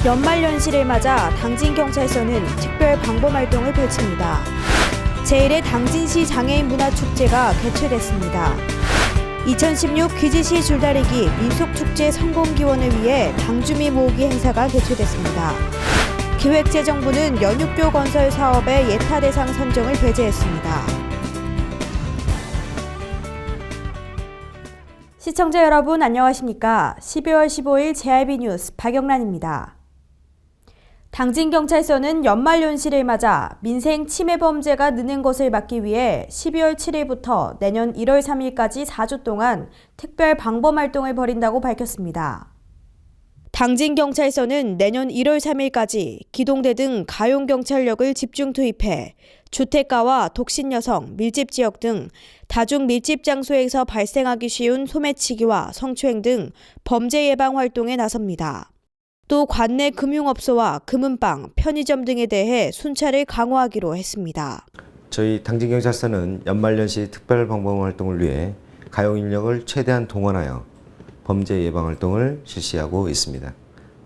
연말연시를 맞아 당진경찰서는 특별 방범활동을 펼칩니다. 제1회 당진시 장애인 문화축제가 개최됐습니다. 2016 귀지시 줄다리기 민속축제 성공기원을 위해 당주미 모으기 행사가 개최됐습니다. 기획재정부는 연육교 건설 사업의 예타 대상 선정을 배제했습니다. 시청자 여러분 안녕하십니까? 12월 15일 JRB 뉴스 박영란입니다. 당진경찰서는 연말연시를 맞아 민생 침해 범죄가 느는 것을 막기 위해 12월 7일부터 내년 1월 3일까지 4주 동안 특별 방범활동을 벌인다고 밝혔습니다. 당진경찰서는 내년 1월 3일까지 기동대 등 가용경찰력을 집중 투입해 주택가와 독신여성, 밀집지역 등 다중 밀집 장소에서 발생하기 쉬운 소매치기와 성추행 등 범죄 예방 활동에 나섭니다. 또 관내 금융업소와 금은방, 편의점 등에 대해 순찰을 강화하기로 했습니다. 저희 당진경찰서는 연말연시 특별방범활동을 위해 가용인력을 최대한 동원하여 범죄 예방 활동을 실시하고 있습니다.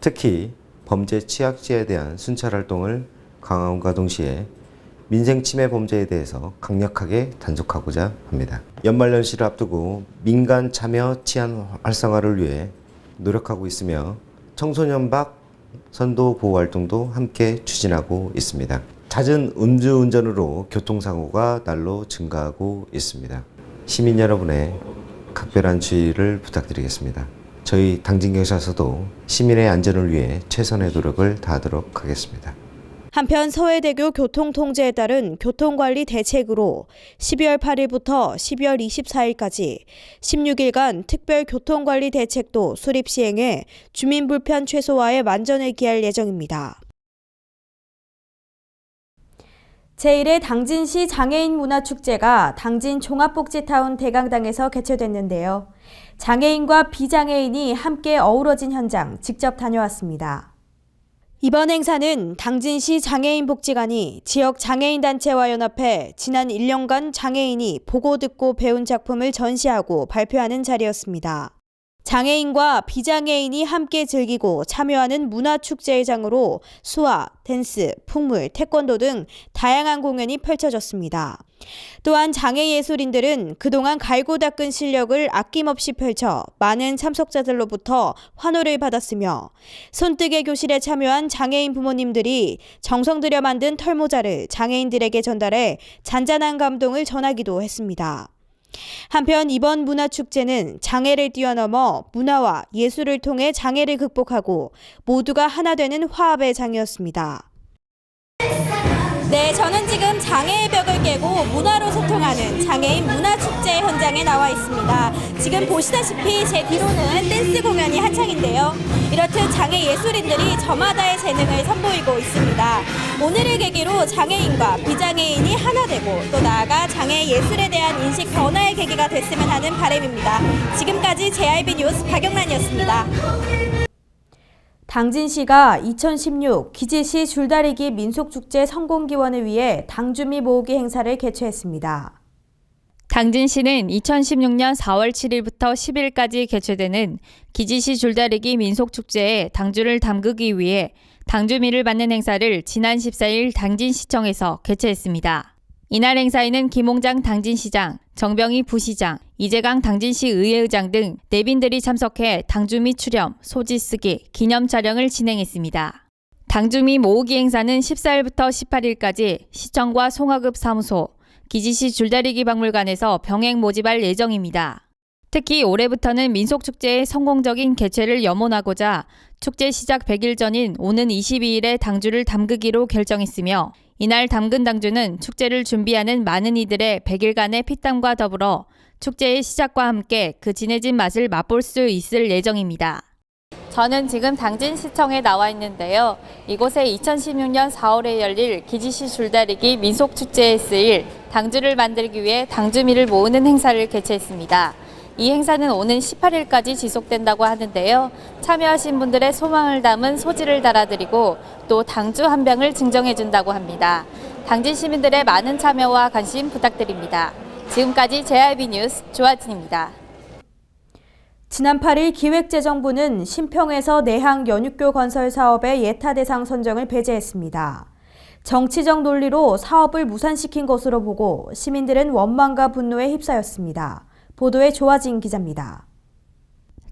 특히 범죄 취약지에 대한 순찰 활동을 강화함과 동시에 민생 침해 범죄에 대해서 강력하게 단속하고자 합니다. 연말연시를 앞두고 민간 참여 치안 활성화를 위해 노력하고 있으며 청소년 밖 선도 보호 활동도 함께 추진하고 있습니다. 잦은 음주운전으로 교통사고가 날로 증가하고 있습니다. 시민 여러분의 각별한 주의를 부탁드리겠습니다. 저희 당진경찰서도 시민의 안전을 위해 최선의 노력을 다하도록 하겠습니다. 한편 서해대교 교통통제에 따른 교통관리 대책으로 12월 8일부터 12월 24일까지 16일간 특별교통관리 대책도 수립 시행해 주민 불편 최소화에 만전을 기할 예정입니다. 제1회 당진시 장애인 문화축제가 당진 종합복지타운 대강당에서 개최됐는데요. 장애인과 비장애인이 함께 어우러진 현장 직접 다녀왔습니다. 이번 행사는 당진시 장애인복지관이 지역 장애인단체와 연합해 지난 1년간 장애인이 보고 듣고 배운 작품을 전시하고 발표하는 자리였습니다. 장애인과 비장애인이 함께 즐기고 참여하는 문화축제의 장으로 수화, 댄스, 풍물, 태권도 등 다양한 공연이 펼쳐졌습니다. 또한 장애예술인들은 그동안 갈고 닦은 실력을 아낌없이 펼쳐 많은 참석자들로부터 환호를 받았으며 손뜨개 교실에 참여한 장애인 부모님들이 정성 들여 만든 털모자를 장애인들에게 전달해 잔잔한 감동을 전하기도 했습니다. 한편 이번 문화축제는 장애를 뛰어넘어 문화와 예술을 통해 장애를 극복하고 모두가 하나 되는 화합의 장이었습니다. 네, 저는 지금 장애의 벽을 깨고 문화로 소통하는 장애인 문화축제 현장에 나와 있습니다. 지금 보시다시피 제 뒤로는 댄스 공연이 한창인데요. 이렇듯 장애 예술인들이 저마다의 재능을 선보이고 있습니다. 오늘을 계기로 장애인과 비장애인이 하나 되고 또 나아가 장애 예술에 대한 인식 변화의 계기가 됐으면 하는 바람입니다. 지금까지 JRB 뉴스 박영란이었습니다. 당진시가 2016 귀지시 줄다리기 민속축제 성공기원을 위해 당주미 모으기 행사를 개최했습니다. 당진시는 2016년 4월 7일부터 10일까지 개최되는 귀지시 줄다리기 민속축제에 당주를 담그기 위해 당주미를 받는 행사를 지난 14일 당진시청에서 개최했습니다. 이날 행사에는 김홍장 당진시장, 정병희 부시장, 이재강 당진시 의회의장 등 내빈들이 참석해 당주미 출염, 소지 쓰기, 기념 촬영을 진행했습니다. 당주미 모으기 행사는 14일부터 18일까지 시청과 송화급 사무소, 귀지시 줄다리기 박물관에서 병행 모집할 예정입니다. 특히 올해부터는 민속축제의 성공적인 개최를 염원하고자 축제 시작 100일 전인 오는 22일에 당주를 담그기로 결정했으며 이날 담근 당주는 축제를 준비하는 많은 이들의 100일간의 피땀과 더불어 축제의 시작과 함께 그 진해진 맛을 맛볼 수 있을 예정입니다. 저는 지금 당진시청에 나와 있는데요. 이곳에 2016년 4월에 열릴 귀지시 줄다리기 민속축제에 쓰일 당주를 만들기 위해 당주미를 모으는 행사를 개최했습니다. 이 행사는 오는 18일까지 지속된다고 하는데요. 참여하신 분들의 소망을 담은 소지를 달아드리고 또 당주 한 병을 증정해준다고 합니다. 당진 시민들의 많은 참여와 관심 부탁드립니다. 지금까지 JRB 뉴스 조아진입니다. 지난 8일 기획재정부는 신평에서 내항 연육교 건설 사업의 예타 대상 선정을 배제했습니다. 정치적 논리로 사업을 무산시킨 것으로 보고 시민들은 원망과 분노에 휩싸였습니다. 보도에 조아진 기자입니다.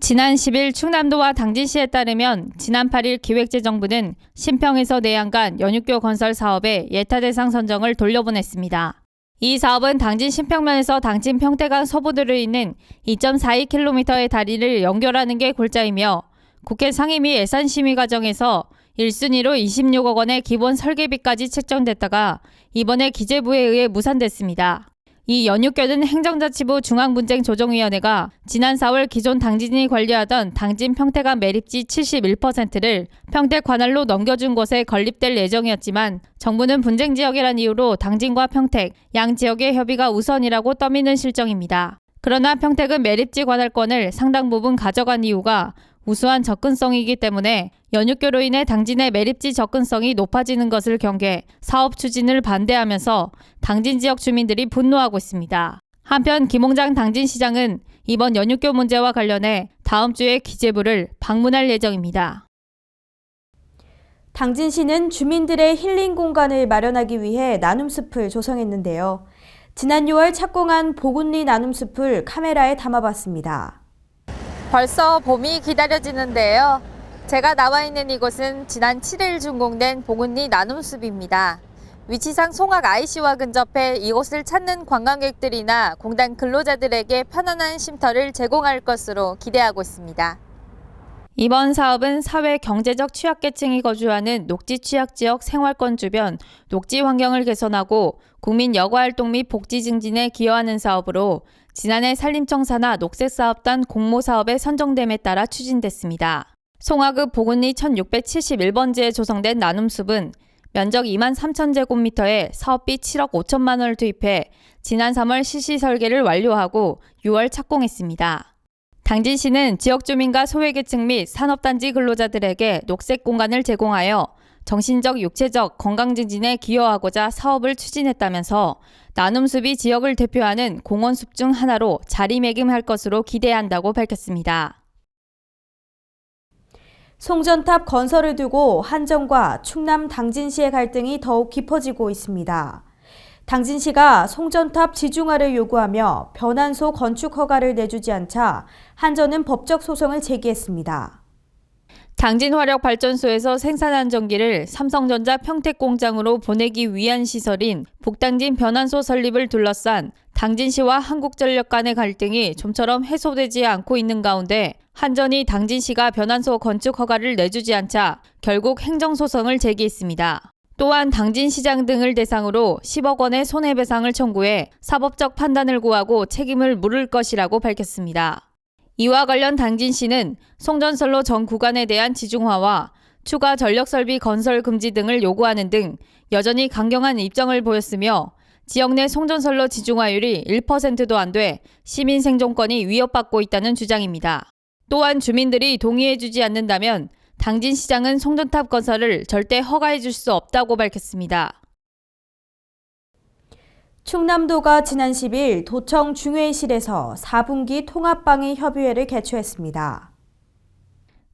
지난 10일 충남도와 당진시에 따르면 지난 8일 기획재정부는 신평에서 내양 간 연육교 건설 사업의 예타 대상 선정을 돌려보냈습니다. 이 사업은 당진 신평면에서 당진 평택간 서부도로에 있는 2.42km의 다리를 연결하는 게 골자이며 국회 상임위 예산심의 과정에서 1순위로 26억 원의 기본 설계비까지 책정됐다가 이번에 기재부에 의해 무산됐습니다. 이 연육교는 행정자치부 중앙분쟁조정위원회가 지난 4월 기존 당진이 관리하던 당진 평택간 매립지 71%를 평택 관할로 넘겨준 것에 건립될 예정이었지만 정부는 분쟁지역이란 이유로 당진과 평택, 양 지역의 협의가 우선이라고 떠미는 실정입니다. 그러나 평택은 매립지 관할권을 상당 부분 가져간 이유가 우수한 접근성이기 때문에 연육교로 인해 당진의 매립지 접근성이 높아지는 것을 경계 사업 추진을 반대하면서 당진 지역 주민들이 분노하고 있습니다. 한편 김홍장 당진시장은 이번 연육교 문제와 관련해 다음 주에 기재부를 방문할 예정입니다. 당진시는 주민들의 힐링 공간을 마련하기 위해 나눔숲을 조성했는데요. 지난 6월 착공한 보군리 나눔숲을 카메라에 담아봤습니다. 벌써 봄이 기다려지는데요. 제가 나와 있는 이곳은 지난 7일 준공된 보군리 나눔숲입니다. 위치상 송악 IC와 근접해 이곳을 찾는 관광객들이나 공단 근로자들에게 편안한 쉼터를 제공할 것으로 기대하고 있습니다. 이번 사업은 사회 경제적 취약계층이 거주하는 녹지 취약지역 생활권 주변 녹지 환경을 개선하고 국민 여가활동 및 복지 증진에 기여하는 사업으로 지난해 산림청사나 녹색사업단 공모사업에 선정됨에 따라 추진됐습니다. 송화읍 보군리 1671번지에 조성된 나눔숲은 면적 2만 3천 제곱미터에 사업비 7억 5천만 원을 투입해 지난 3월 실시 설계를 완료하고 6월 착공했습니다. 당진시는 지역 주민과 소외계층 및 산업단지 근로자들에게 녹색 공간을 제공하여 정신적, 육체적 건강 증진에 기여하고자 사업을 추진했다면서 나눔숲이 지역을 대표하는 공원숲 중 하나로 자리매김할 것으로 기대한다고 밝혔습니다. 송전탑 건설을 두고 한정과 충남 당진시의 갈등이 더욱 깊어지고 있습니다. 당진시가 송전탑 지중화를 요구하며 변환소 건축 허가를 내주지 않자 한전은 법적 소송을 제기했습니다. 당진화력발전소에서 생산한 전기를 삼성전자 평택공장으로 보내기 위한 시설인 북당진 변환소 설립을 둘러싼 당진시와 한국전력 간의 갈등이 좀처럼 해소되지 않고 있는 가운데 한전이 당진시가 변환소 건축 허가를 내주지 않자 결국 행정소송을 제기했습니다. 또한 당진시장 등을 대상으로 10억 원의 손해배상을 청구해 사법적 판단을 구하고 책임을 물을 것이라고 밝혔습니다. 이와 관련 당진시는 송전선로 전 구간에 대한 지중화와 추가 전력설비 건설 금지 등을 요구하는 등 여전히 강경한 입장을 보였으며 지역 내 송전선로 지중화율이 1%도 안 돼 시민 생존권이 위협받고 있다는 주장입니다. 또한 주민들이 동의해주지 않는다면 당진시장은 송전탑 건설을 절대 허가해줄 수 없다고 밝혔습니다. 충남도가 지난 10일 도청 중회의실에서 4분기 통합방위 협의회를 개최했습니다.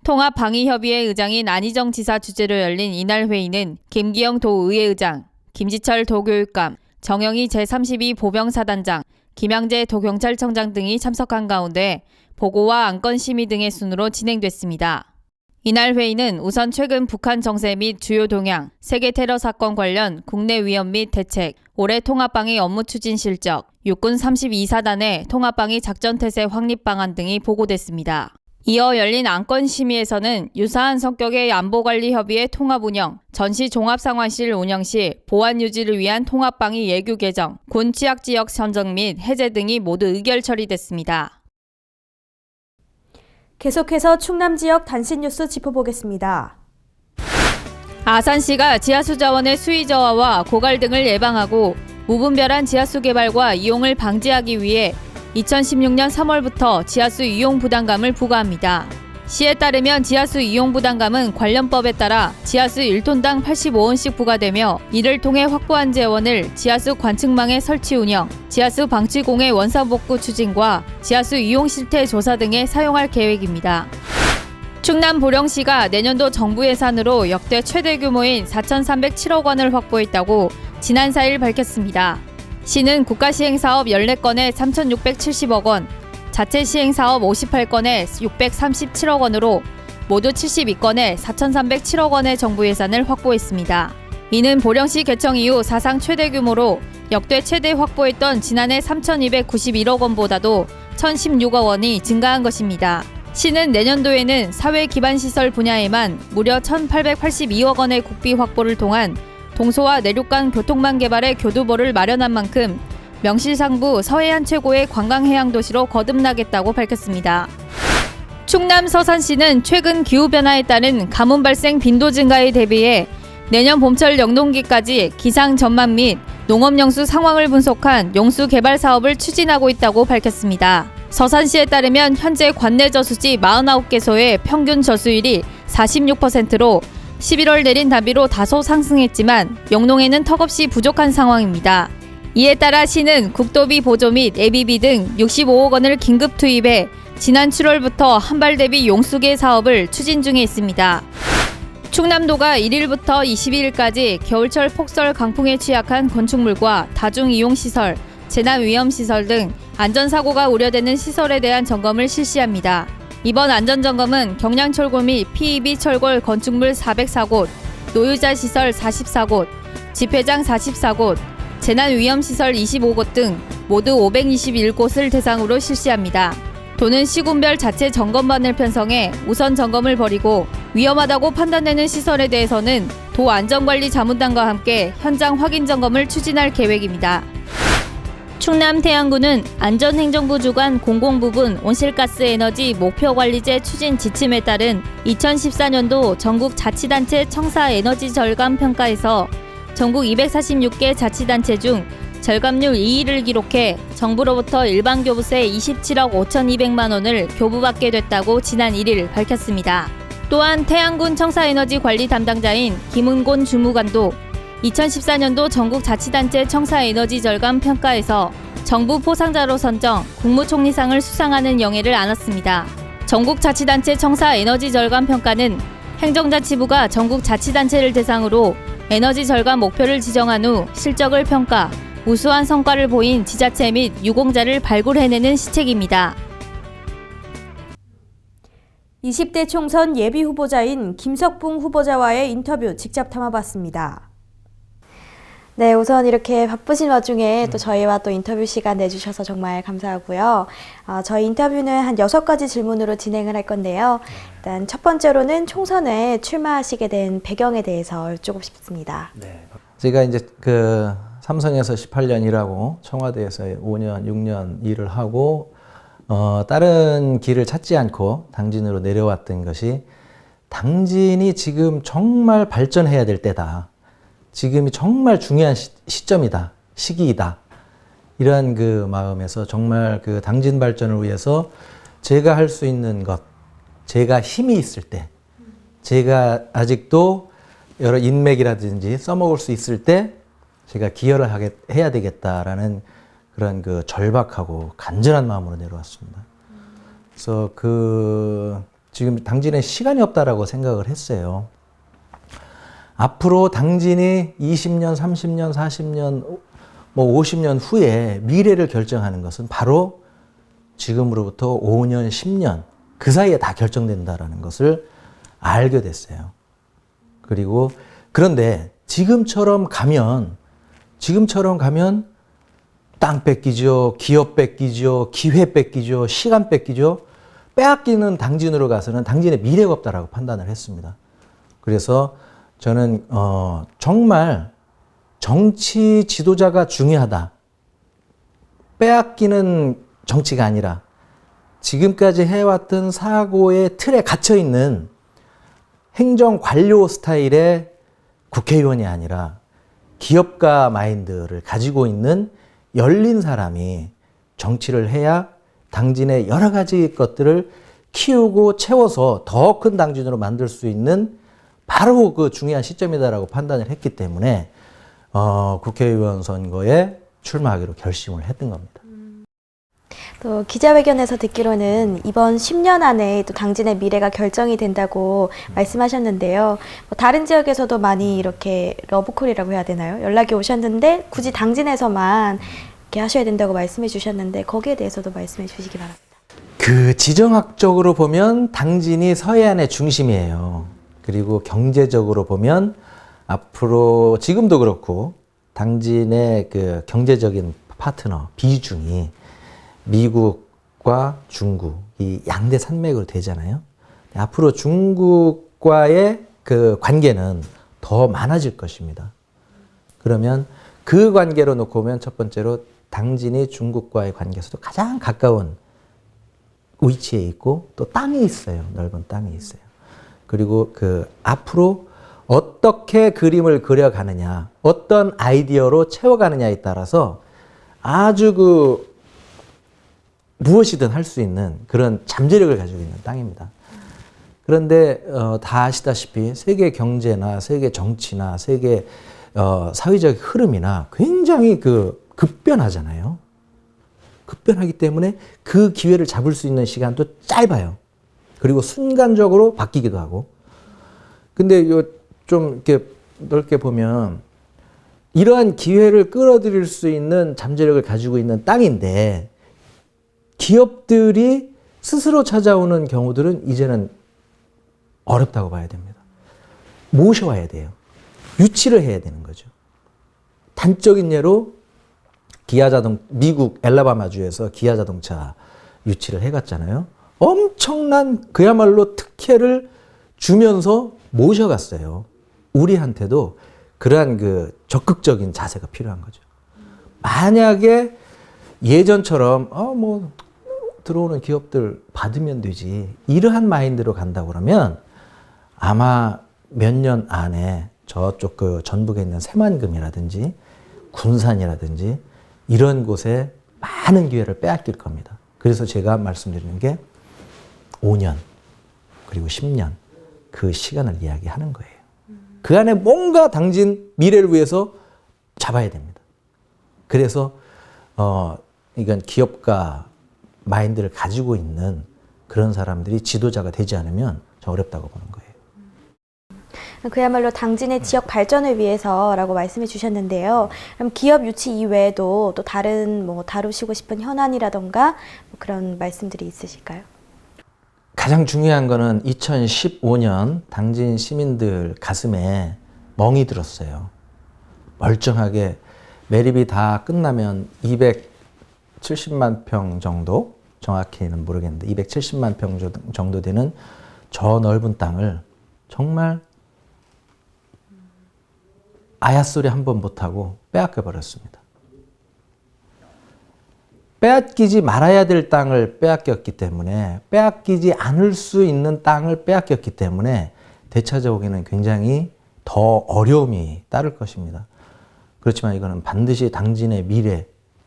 통합방위협의회 의장인 안희정 지사 주재로 열린 이날 회의는 김기영 도의회의장, 김지철 도교육감, 정영희 제32 보병사단장, 김양재 도경찰청장 등이 참석한 가운데 보고와 안건 심의 등의 순으로 진행됐습니다. 이날 회의는 우선 최근 북한 정세 및 주요 동향, 세계 테러 사건 관련 국내 위험 및 대책, 올해 통합방위 업무 추진 실적, 육군 32사단의 통합방위 작전태세 확립 방안 등이 보고됐습니다. 이어 열린 안건 심의에서는 유사한 성격의 안보관리협의회 통합 운영, 전시 종합상황실 운영 시 보안 유지를 위한 통합방위 예규 개정, 군 취약지역 선정 및 해제 등이 모두 의결 처리됐습니다. 계속해서 충남 지역 단신 뉴스 짚어보겠습니다. 아산시가 지하수 자원의 수위 저하와 고갈 등을 예방하고 무분별한 지하수 개발과 이용을 방지하기 위해 2016년 3월부터 지하수 이용 부담감을 부과합니다. 시에 따르면 지하수 이용 부담금은 관련법에 따라 지하수 1톤당 85원씩 부과되며 이를 통해 확보한 재원을 지하수 관측망의 설치 운영, 지하수 방치공해 원사복구 추진과 지하수 이용 실태 조사 등에 사용할 계획입니다. 충남 보령시가 내년도 정부 예산으로 역대 최대 규모인 4,307억 원을 확보했다고 지난 4일 밝혔습니다. 시는 국가시행사업 14건에 3,670억 원, 자체 시행사업 58건에 637억 원으로 모두 72건에 4,307억 원의 정부 예산을 확보했습니다. 이는 보령시 개청 이후 사상 최대 규모로 역대 최대 확보했던 지난해 3,291억 원보다도 1,016억 원이 증가한 것입니다. 시는 내년도에는 사회기반시설 분야에만 무려 1,882억 원의 국비 확보를 통한 동서와 내륙 간 교통망 개발의 교두보를 마련한 만큼 명실상부 서해안 최고의 관광해양도시로 거듭나겠다고 밝혔습니다. 충남 서산시는 최근 기후변화에 따른 가뭄 발생 빈도 증가에 대비해 내년 봄철 영농기까지 기상 전망 및 농업용수 상황을 분석한 용수 개발 사업을 추진하고 있다고 밝혔습니다. 서산시에 따르면 현재 관내 저수지 49개소의 평균 저수율이 46%로 11월 내린 다비로 다소 상승했지만 영농에는 턱없이 부족한 상황입니다. 이에 따라 시는 국도비 보조 및 예비비 등 65억 원을 긴급 투입해 지난 7월부터 한발 대비 용수계 사업을 추진 중에 있습니다. 충남도가 1일부터 22일까지 겨울철 폭설 강풍에 취약한 건축물과 다중이용시설, 재난위험시설 등 안전사고가 우려되는 시설에 대한 점검을 실시합니다. 이번 안전점검은 경량철골 및 PEB 철골 건축물 404곳, 노유자 시설 44곳, 집회장 44곳, 재난위험시설 25곳 등 모두 521곳을 대상으로 실시합니다. 도는 시군별 자체 점검반을 편성해 우선 점검을 벌이고 위험하다고 판단되는 시설에 대해서는 도 안전관리자문단과 함께 현장 확인 점검을 추진할 계획입니다. 충남 태안군은 안전행정부 주관 공공부분 온실가스 에너지 목표관리제 추진 지침에 따른 2014년도 전국 자치단체 청사 에너지 절감 평가에서 전국 246개 자치단체 중 절감률 2위를 기록해 정부로부터 일반 교부세 27억 5,200만 원을 교부받게 됐다고 지난 1일 밝혔습니다. 또한 태안군 청사에너지 관리 담당자인 김은곤 주무관도 2014년도 전국 자치단체 청사에너지 절감 평가에서 정부 포상자로 선정 국무총리상을 수상하는 영예를 안았습니다. 전국 자치단체 청사에너지 절감 평가는 행정자치부가 전국 자치단체를 대상으로 에너지 절감 목표를 지정한 후 실적을 평가, 우수한 성과를 보인 지자체 및 유공자를 발굴해내는 시책입니다. 20대 총선 예비 후보자인 김석붕 후보자와의 인터뷰 직접 담아봤습니다. 네, 우선 이렇게 바쁘신 와중에 또 저희와 또 인터뷰 시간 내주셔서 정말 감사하고요. 저희 인터뷰는 한 6가지 질문으로 진행을 할 건데요. 일단 첫 번째로는 총선에 출마하시게 된 배경에 대해서 여쭙고 싶습니다. 네. 제가 이제 삼성에서 18년 일하고 청와대에서 5년, 6년 일을 하고 다른 길을 찾지 않고 당진으로 내려왔던 것이 당진이 지금 정말 발전해야 될 때다. 지금이 정말 중요한 시점이다. 시기이다. 이런 그 마음에서 정말 그 당진 발전을 위해서 제가 할 수 있는 것, 제가 힘이 있을 때, 제가 아직도 여러 인맥이라든지 써먹을 수 있을 때 제가 기여를 해야 되겠다라는 그런 그 절박하고 간절한 마음으로 내려왔습니다. 그래서 지금 당진에 시간이 없다라고 생각을 했어요. 앞으로 당진이 20년, 30년, 40년, 50년 후에 미래를 결정하는 것은 바로 지금으로부터 5년, 10년 그 사이에 다 결정된다라는 것을 알게 됐어요. 그런데 지금처럼 가면 땅 뺏기죠, 기업 뺏기죠, 기회 뺏기죠, 시간 뺏기죠. 빼앗기는 당진으로 가서는 당진의 미래가 없다라고 판단을 했습니다. 그래서 저는 정말 정치 지도자가 중요하다. 빼앗기는 정치가 아니라 지금까지 해왔던 사고의 틀에 갇혀있는 행정 관료 스타일의 국회의원이 아니라 기업가 마인드를 가지고 있는 열린 사람이 정치를 해야 당진의 여러 가지 것들을 키우고 채워서 더 큰 당진으로 만들 수 있는 바로 그 중요한 시점이다라고 판단을 했기 때문에 국회의원 선거에 출마하기로 결심을 했던 겁니다. 또 기자회견에서 듣기로는 이번 10년 안에 또 당진의 미래가 결정이 된다고 말씀하셨는데요. 뭐 다른 지역에서도 많이 이렇게 러브콜이라고 해야 되나요? 연락이 오셨는데 굳이 당진에서만 이렇게 하셔야 된다고 말씀해 주셨는데 거기에 대해서도 말씀해 주시기 바랍니다. 그 지정학적으로 보면 당진이 서해안의 중심이에요. 그리고 경제적으로 보면 앞으로 지금도 그렇고 당진의 그 경제적인 파트너 비중이 미국과 중국 이 양대 산맥으로 되잖아요. 앞으로 중국과의 그 관계는 더 많아질 것입니다. 그러면 그 관계로 놓고 보면 첫 번째로 당진이 중국과의 관계에서도 가장 가까운 위치에 있고 또 땅이 있어요. 넓은 땅이 있어요. 그리고 그 앞으로 어떻게 그림을 그려가느냐, 어떤 아이디어로 채워가느냐에 따라서 아주 그 무엇이든 할 수 있는 그런 잠재력을 가지고 있는 땅입니다. 그런데 다 아시다시피 세계 경제나 세계 정치나 세계 사회적 흐름이나 굉장히 그 급변하잖아요. 급변하기 때문에 그 기회를 잡을 수 있는 시간도 짧아요. 그리고 순간적으로 바뀌기도 하고. 근데 좀 이렇게 넓게 보면 이러한 기회를 끌어들일 수 있는 잠재력을 가지고 있는 땅인데 기업들이 스스로 찾아오는 경우들은 이제는 어렵다고 봐야 됩니다. 모셔와야 돼요. 유치를 해야 되는 거죠. 단적인 예로 미국 엘라바마주에서 기아자동차 유치를 해갔잖아요. 엄청난 그야말로 특혜를 주면서 모셔갔어요. 우리한테도 그러한 그 적극적인 자세가 필요한 거죠. 만약에 예전처럼 뭐 들어오는 기업들 받으면 되지 이러한 마인드로 간다고 그러면 아마 몇 년 안에 저쪽 그 전북에 있는 새만금이라든지 군산이라든지 이런 곳에 많은 기회를 빼앗길 겁니다. 그래서 제가 말씀드리는 게 5년 그리고 10년 그 시간을 이야기하는 거예요. 그 안에 뭔가 당진 미래를 위해서 잡아야 됩니다. 그래서 이건 기업가 마인드를 가지고 있는 그런 사람들이 지도자가 되지 않으면 저 어렵다고 보는 거예요. 그야말로 당진의 지역 발전을 위해서라고 말씀해 주셨는데요. 그럼 기업 유치 이외에도 또 다른 뭐 다루시고 싶은 현안이라던가 뭐 그런 말씀들이 있으실까요? 가장 중요한 거는 2015년 당진 시민들 가슴에 멍이 들었어요. 멀쩡하게 매립이 다 끝나면 270만 평 정도, 정확히는 모르겠는데 270만 평 정도 되는 저 넓은 땅을 정말 아야소리 한 번 못하고 빼앗겨 버렸습니다. 빼앗기지 말아야 될 땅을 빼앗겼기 때문에 빼앗기지 않을 수 있는 땅을 빼앗겼기 때문에 되찾아오기는 굉장히 더 어려움이 따를 것입니다. 그렇지만 이거는 반드시 당진의 미래,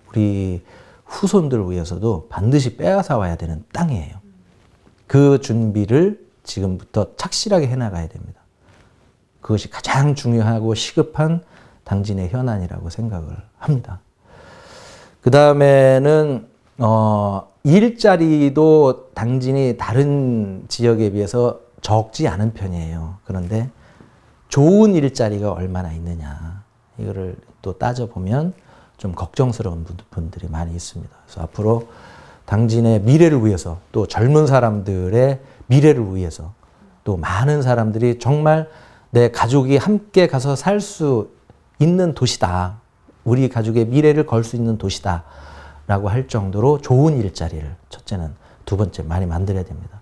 우리 후손들을 위해서도 반드시 빼앗아 와야 되는 땅이에요. 그 준비를 지금부터 착실하게 해나가야 됩니다. 그것이 가장 중요하고 시급한 당진의 현안이라고 생각을 합니다. 그 다음에는 일자리도 당진이 다른 지역에 비해서 적지 않은 편이에요. 그런데 좋은 일자리가 얼마나 있느냐 이거를 또 따져보면 좀 걱정스러운 분들이 많이 있습니다. 그래서 앞으로 당진의 미래를 위해서 또 젊은 사람들의 미래를 위해서 또 많은 사람들이 정말 내 가족이 함께 가서 살 수 있는 도시다. 우리 가족의 미래를 걸 수 있는 도시다. 라고 할 정도로 좋은 일자리를 첫째는 두 번째 많이 만들어야 됩니다.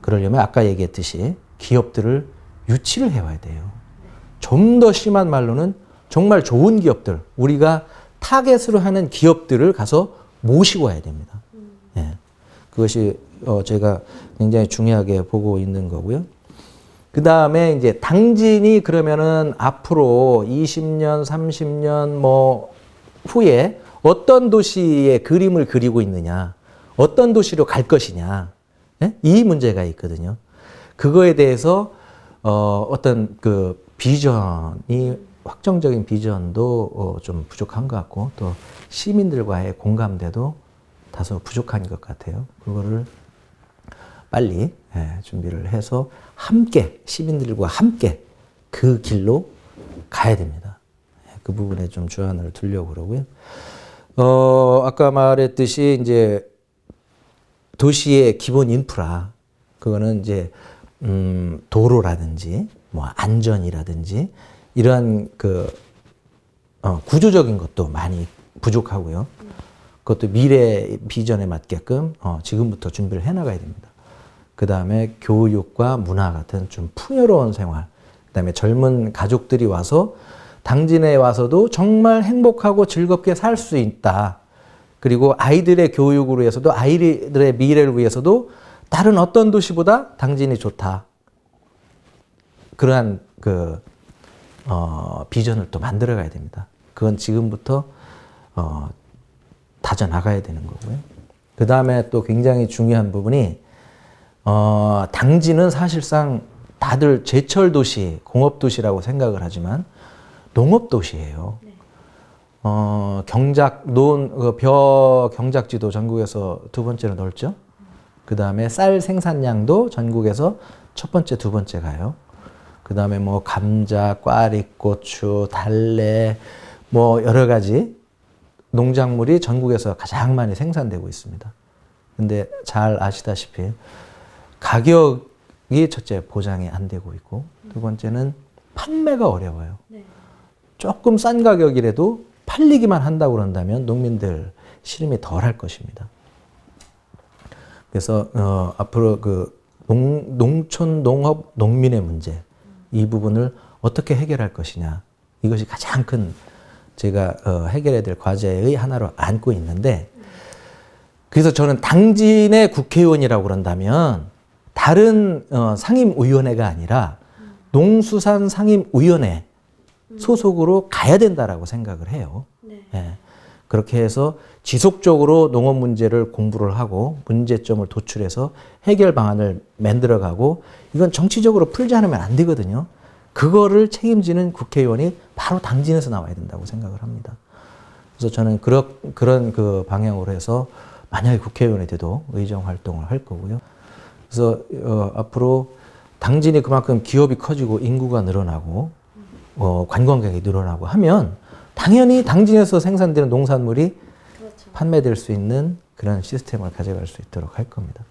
그러려면 아까 얘기했듯이 기업들을 유치를 해와야 돼요. 좀 더 심한 말로는 정말 좋은 기업들, 우리가 타겟으로 하는 기업들을 가서 모시고 와야 됩니다. 예. 그것이 제가 굉장히 중요하게 보고 있는 거고요. 그 다음에 이제 당진이 그러면은 앞으로 20년, 30년 뭐 후에 어떤 도시의 그림을 그리고 있느냐, 어떤 도시로 갈 것이냐, 예? 이 문제가 있거든요. 그거에 대해서 어떤 그 비전이 확정적인 비전도 좀 부족한 것 같고 또 시민들과의 공감대도 다소 부족한 것 같아요. 그거를 빨리 준비를 해서 함께 시민들과 함께 그 길로 가야 됩니다. 그 부분에 좀 주안을 두려고 그러고요. 아까 말했듯이 이제 도시의 기본 인프라 그거는 이제 도로라든지 뭐 안전이라든지 이러한 그 구조적인 것도 많이 부족하고요. 그것도 미래 비전에 맞게끔 지금부터 준비를 해나가야 됩니다. 그 다음에 교육과 문화 같은 좀 풍요로운 생활, 그 다음에 젊은 가족들이 와서 당진에 와서도 정말 행복하고 즐겁게 살 수 있다. 그리고 아이들의 교육을 위해서도 아이들의 미래를 위해서도 다른 어떤 도시보다 당진이 좋다. 그러한 그 비전을 또 만들어 가야 됩니다. 그건 지금부터 다져 나가야 되는 거고요. 그 다음에 또 굉장히 중요한 부분이 당진은 사실상 다들 제철 도시, 공업 도시라고 생각을 하지만 농업 도시예요. 벼 경작지도 전국에서 두 번째로 넓죠. 그 다음에 쌀 생산량도 전국에서 첫 번째, 두 번째 가요. 그 다음에 뭐 감자, 꽈리, 고추, 달래, 뭐 여러 가지 농작물이 전국에서 가장 많이 생산되고 있습니다. 근데 잘 아시다시피 가격이 첫째 보장이 안 되고 있고 두 번째는 판매가 어려워요. 조금 싼 가격이라도 팔리기만 한다고 그런다면 농민들 시름이 덜 할 것입니다. 그래서 앞으로 그 농촌 농업 농민의 문제 이 부분을 어떻게 해결할 것이냐 이것이 가장 큰 제가 해결해야 될 과제의 하나로 안고 있는데 그래서 저는 당진의 국회의원이라고 그런다면 다른 상임위원회가 아니라 농수산 상임위원회 소속으로 가야 된다라고 생각을 해요. 예. 그렇게 해서 지속적으로 농업 문제를 공부를 하고 문제점을 도출해서 해결 방안을 만들어가고 이건 정치적으로 풀지 않으면 안 되거든요. 그거를 책임지는 국회의원이 바로 당진에서 나와야 된다고 생각을 합니다. 그래서 저는 그런 그 방향으로 해서 만약에 국회의원이 돼도 의정 활동을 할 거고요. 그래서 앞으로 당진이 그만큼 기업이 커지고 인구가 늘어나고 관광객이 늘어나고 하면 당연히 당진에서 생산되는 농산물이 판매될 수 있는 그런 시스템을 가져갈 수 있도록 할 겁니다.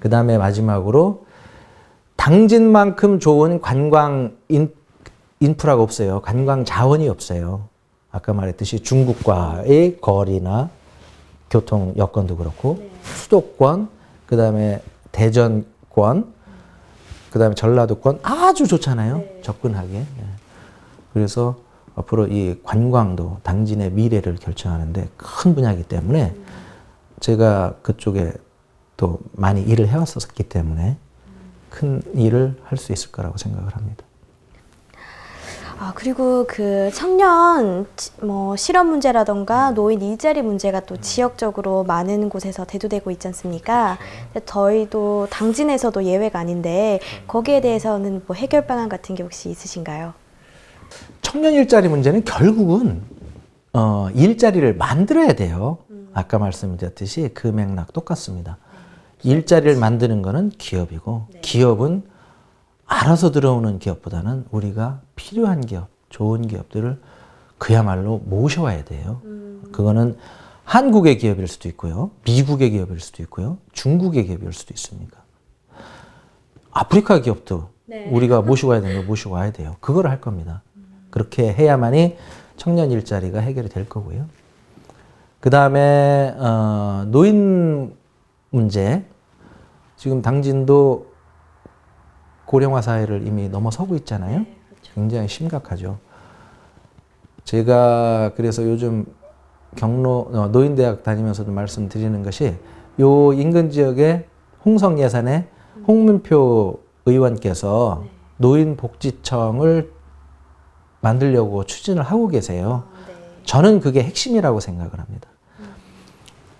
그 다음에 마지막으로 당진만큼 좋은 관광 인프라가 없어요. 관광 자원이 없어요. 아까 말했듯이 중국과의 거리나 교통 여건도 그렇고 수도권, 그 다음에 대전권, 그 다음에 전라도권 아주 좋잖아요. 접근하기에. 그래서 앞으로 이 관광도 당진의 미래를 결정하는데 큰 분야이기 때문에 제가 그쪽에 또 많이 일을 해왔었기 때문에 큰 일을 할 수 있을 거라고 생각을 합니다. 그리고 그 청년 뭐 실업 문제라던가 노인 일자리 문제가 또 지역적으로 많은 곳에서 대두되고 있지 않습니까? 저희도 당진에서도 예외가 아닌데 거기에 대해서는 뭐 해결 방안 같은 게 혹시 있으신가요? 청년 일자리 문제는 결국은 일자리를 만들어야 돼요. 아까 말씀드렸듯이 그 맥락 똑같습니다. 일자리를 만드는 거는 기업이고 기업은 알아서 들어오는 기업보다는 우리가 필요한 기업, 좋은 기업들을 그야말로 모셔와야 돼요. 그거는 한국의 기업일 수도 있고요. 미국의 기업일 수도 있고요. 중국의 기업일 수도 있습니다. 아프리카 기업도 우리가 모시고 와야 되는 거 모시고 와야 돼요. 그걸 할 겁니다. 그렇게 해야만이 청년 일자리가 해결이 될 거고요. 그 다음에 노인 문제. 지금 당진도 고령화 사회를 이미 넘어서고 있잖아요. 굉장히 심각하죠. 제가 그래서 요즘 경로 노인대학 다니면서도 말씀드리는 것이 요 인근 지역에 홍성 예산에 홍문표 의원께서 노인복지청을 만들려고 추진을 하고 계세요. 저는 그게 핵심이라고 생각을 합니다.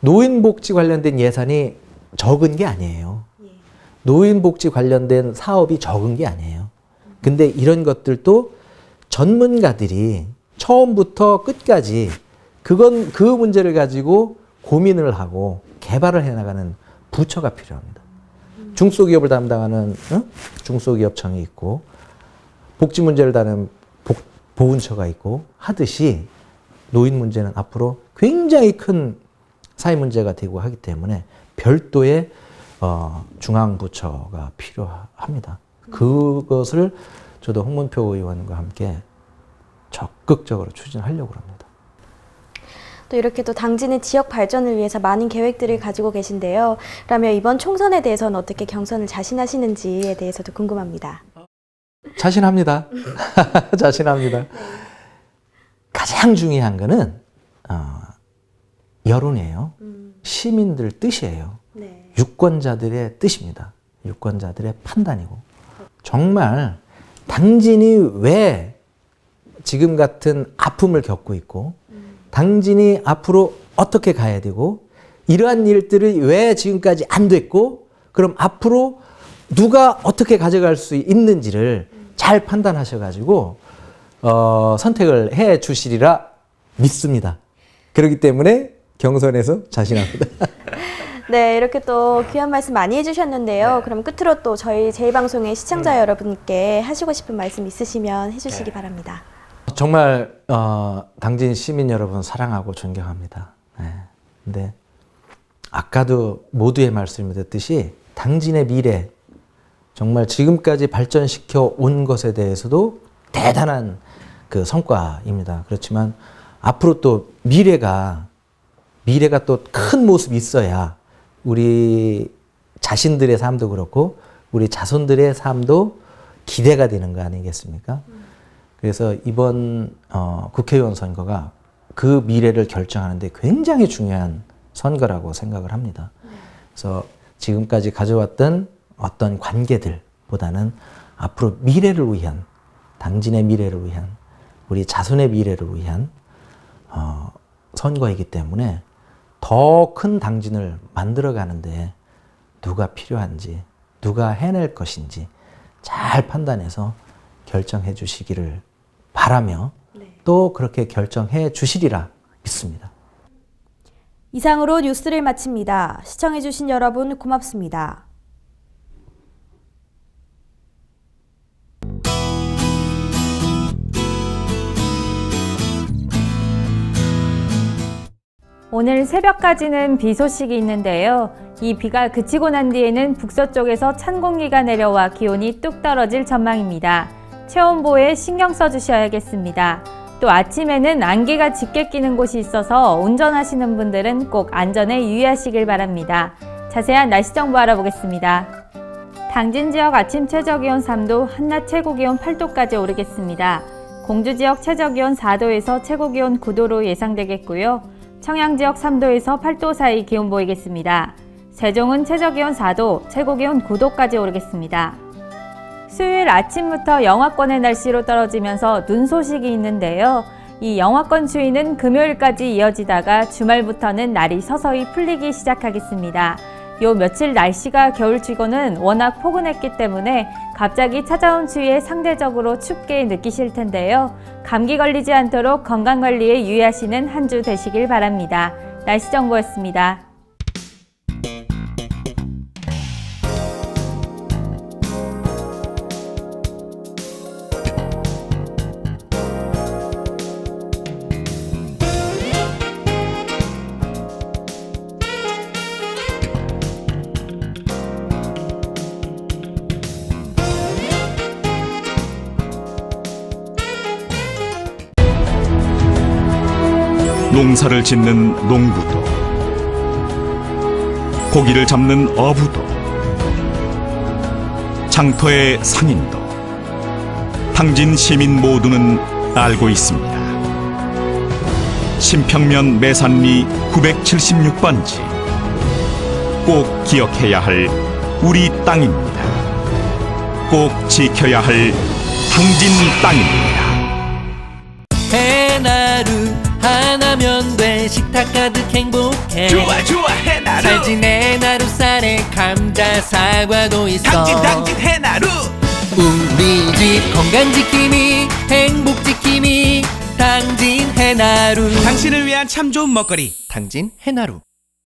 노인복지 관련된 예산이 적은 게 아니에요. 노인복지 관련된 사업이 적은 게 아니에요. 근데 이런 것들도 전문가들이 처음부터 끝까지 그 문제를 가지고 고민을 하고 개발을 해나가는 부처가 필요합니다. 중소기업을 담당하는 중소기업청이 있고 복지 문제를 다루는 보훈처가 있고 하듯이 노인 문제는 앞으로 굉장히 큰 사회 문제가 되고 하기 때문에 별도의 중앙부처가 필요합니다. 그것을 저도 홍문표 의원과 함께 적극적으로 추진하려고 합니다. 또 이렇게 또 당진의 지역 발전을 위해서 많은 계획들을 가지고 계신데요. 그러면 이번 총선에 대해서는 어떻게 경선을 자신하시는지에 대해서도 궁금합니다. 자신합니다. 자신합니다. 가장 중요한 거는 여론이에요. 시민들 뜻이에요. 네. 유권자들의 뜻입니다. 유권자들의 판단이고. 정말 당진이 왜 지금 같은 아픔을 겪고 있고 당진이 앞으로 어떻게 가야 되고 이러한 일들이 왜 지금까지 안 됐고 그럼 앞으로 누가 어떻게 가져갈 수 있는지를 잘 판단하셔가지고 선택을 해 주시리라 믿습니다. 그렇기 때문에 경선에서 자신합니다. 네, 이렇게 또 귀한 말씀 많이 해주셨는데요. 그럼 끝으로 또 저희 제2방송의 시청자 여러분께 하시고 싶은 말씀 있으시면 해주시기 바랍니다. 정말 당진 시민 여러분 사랑하고 존경합니다. 네. 근데 아까도 모두의 말씀이 됐듯이 당진의 미래 정말 지금까지 발전시켜 온 것에 대해서도 대단한 그 성과입니다. 그렇지만 앞으로 또 미래가 또 큰 모습이 있어야 우리 자신들의 삶도 그렇고 우리 자손들의 삶도 기대가 되는 거 아니겠습니까? 그래서 이번 국회의원 선거가 그 미래를 결정하는데 굉장히 중요한 선거라고 생각을 합니다. 그래서 지금까지 가져왔던 어떤 관계들보다는 앞으로 미래를 위한, 당진의 미래를 위한, 우리 자손의 미래를 위한 선거이기 때문에 더 큰 당진을 만들어가는데 누가 필요한지, 누가 해낼 것인지 잘 판단해서 결정해 주시기를 바라며 또 그렇게 결정해 주시리라 믿습니다. 이상으로 뉴스를 마칩니다. 시청해주신 여러분 고맙습니다. 오늘 새벽까지는 비 소식이 있는데요. 이 비가 그치고 난 뒤에는 북서쪽에서 찬 공기가 내려와 기온이 뚝 떨어질 전망입니다. 체온보호에 신경 써주셔야겠습니다. 또 아침에는 안개가 짙게 끼는 곳이 있어서 운전하시는 분들은 꼭 안전에 유의하시길 바랍니다. 자세한 날씨 정보 알아보겠습니다. 당진 지역 아침 최저기온 3도, 한낮 최고기온 8도까지 오르겠습니다. 공주 지역 최저기온 4도에서 최고기온 9도로 예상되겠고요. 청양 지역 3도에서 8도 사이 기온 보이겠습니다. 세종은 최저기온 4도, 최고기온 9도까지 오르겠습니다. 수요일 아침부터 영하권의 날씨로 떨어지면서 눈 소식이 있는데요. 이 영하권 추위는 금요일까지 이어지다가 주말부터는 날이 서서히 풀리기 시작하겠습니다. 요 며칠 날씨가 겨울치고는 워낙 포근했기 때문에 갑자기 찾아온 추위에 상대적으로 춥게 느끼실 텐데요. 감기 걸리지 않도록 건강관리에 유의하시는 한 주 되시길 바랍니다. 날씨 정보였습니다. 농사를 짓는 농부도, 고기를 잡는 어부도, 장터의 상인도, 당진 시민 모두는 알고 있습니다. 신평면 매산리 976번지, 꼭 기억해야 할 우리 땅입니다. 꼭 지켜야 할 당진 땅입니다. 해나루 하나면 돼. 식탁 가득 행복해. 좋아 해나루. 잘 지내 나루 쌀에 감자 사과도 있어. 당진 해나루. 우리 집 건강지킴이 행복지킴이 당진 해나루. 당신을 위한 참 좋은 먹거리 당진 해나루.